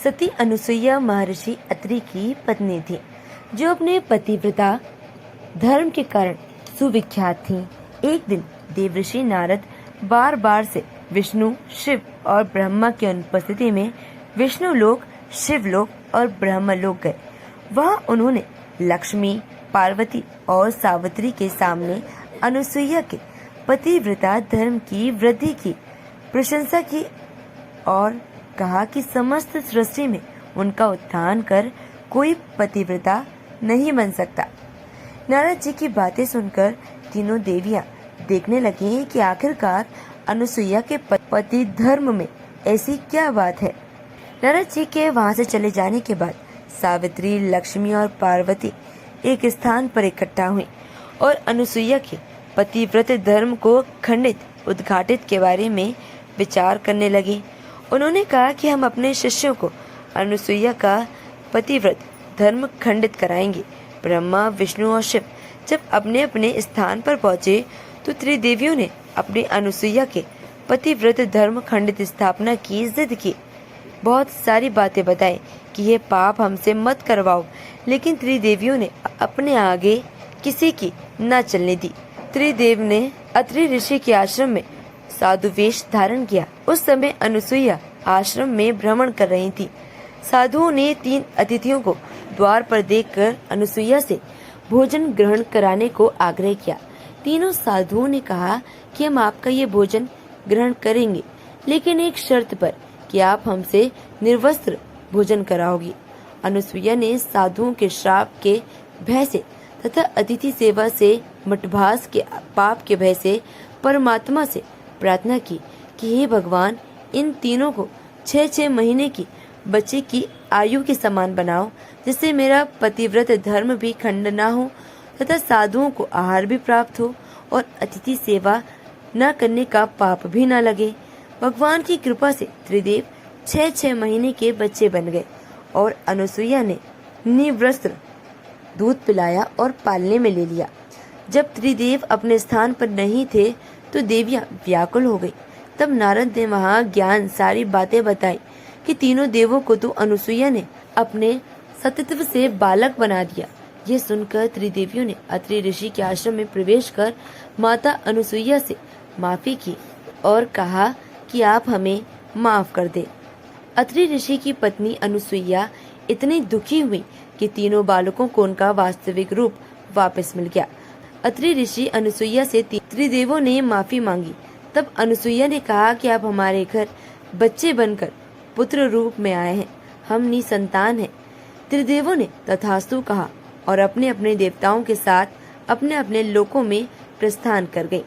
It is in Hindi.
सती अनुसुईया महर्षि अत्रि की पत्नी थी, जो अपने पतिव्रता धर्म के कारण सुविख्यात थी। एक दिन देवर्षि नारद बार बार से विष्णु, शिव और ब्रह्मा की अनुपस्थिति में विष्णुलोक, शिवलोक और ब्रह्मलोक गए। वहां उन्होंने लक्ष्मी, पार्वती और सावित्री के सामने अनुसुईया के पतिव्रता धर्म की वृद्धि की प्रशंसा की और कहा कि समस्त सृष्टि में उनका उत्थान कर कोई पतिव्रता नहीं बन सकता। नारद जी की बातें सुनकर तीनों देवियां देखने लगी कि आखिरकार अनुसुईया के पति धर्म में ऐसी क्या बात है। नारद जी के वहां से चले जाने के बाद सावित्री, लक्ष्मी और पार्वती एक स्थान पर इकट्ठा हुई और अनुसुईया के पतिव्रत धर्म को खंडित उद्घाटित के बारे में विचार करने लगी। उन्होंने कहा कि हम अपने शिष्यों को अनुसुईया का पतिव्रत धर्म खंडित कराएंगे। ब्रह्मा, विष्णु और शिव जब अपने अपने स्थान पर पहुंचे तो त्रिदेवियों ने अपनी अनुसुईया के पतिव्रत धर्म खंडित स्थापना की जिद की। बहुत सारी बातें बताई कि ये पाप हमसे मत करवाओ, लेकिन त्रिदेवियों ने अपने आगे किसी की न चलने दी। त्रिदेव ने अत्रि ऋषि के आश्रम में साधु वेश धारण किया। उस समय अनुसुईया आश्रम में भ्रमण कर रही थी। साधुओं ने 3 अतिथियों को द्वार पर देखकर अनुसुईया से भोजन ग्रहण कराने को आग्रह किया। तीनों साधुओं ने कहा कि हम आपका ये भोजन ग्रहण करेंगे, लेकिन एक शर्त पर कि आप हमसे निर्वस्त्र भोजन कराओगी। अनुसुईया ने साधुओं के श्राप के भय से तथा अतिथि सेवा से मठभास के पाप के भय से परमात्मा से प्रार्थना की कि हे भगवान, इन तीनों को 6-6 महीने की बच्चे की आयु के समान बनाओ, जिससे मेरा पतिव्रत धर्म भी खंड न हो तथा साधुओं को आहार भी प्राप्त हो और अतिथि सेवा न करने का पाप भी न लगे। भगवान की कृपा से त्रिदेव 6-6 महीने के बच्चे बन गए और अनुसुईया ने निवस्त्र दूध पिलाया और पालने में ले लिया। जब त्रिदेव अपने स्थान पर नहीं थे तो देवियां व्याकुल हो गई। तब नारद ने वहां ज्ञान सारी बातें बताई कि तीनों देवों को तो अनुसुईया ने अपने सतीत्व से बालक बना दिया। ये सुनकर त्रिदेवियों ने अत्रि ऋषि के आश्रम में प्रवेश कर माता अनुसुईया से माफी की और कहा कि आप हमें माफ कर दे। अत्रि ऋषि की पत्नी अनुसुईया इतनी दुखी हुई कि तीनों बालकों को उनका वास्तविक रूप वापस मिल गया। अत्रि ऋषि अनुसुईया से त्रिदेवों ने माफी मांगी। तब अनुसुईया ने कहा कि आप हमारे घर बच्चे बनकर पुत्र रूप में आए हैं, हम निसंतान हैं। त्रिदेवों ने तथास्तु कहा और अपने अपने देवताओं के साथ अपने अपने लोकों में प्रस्थान कर गए।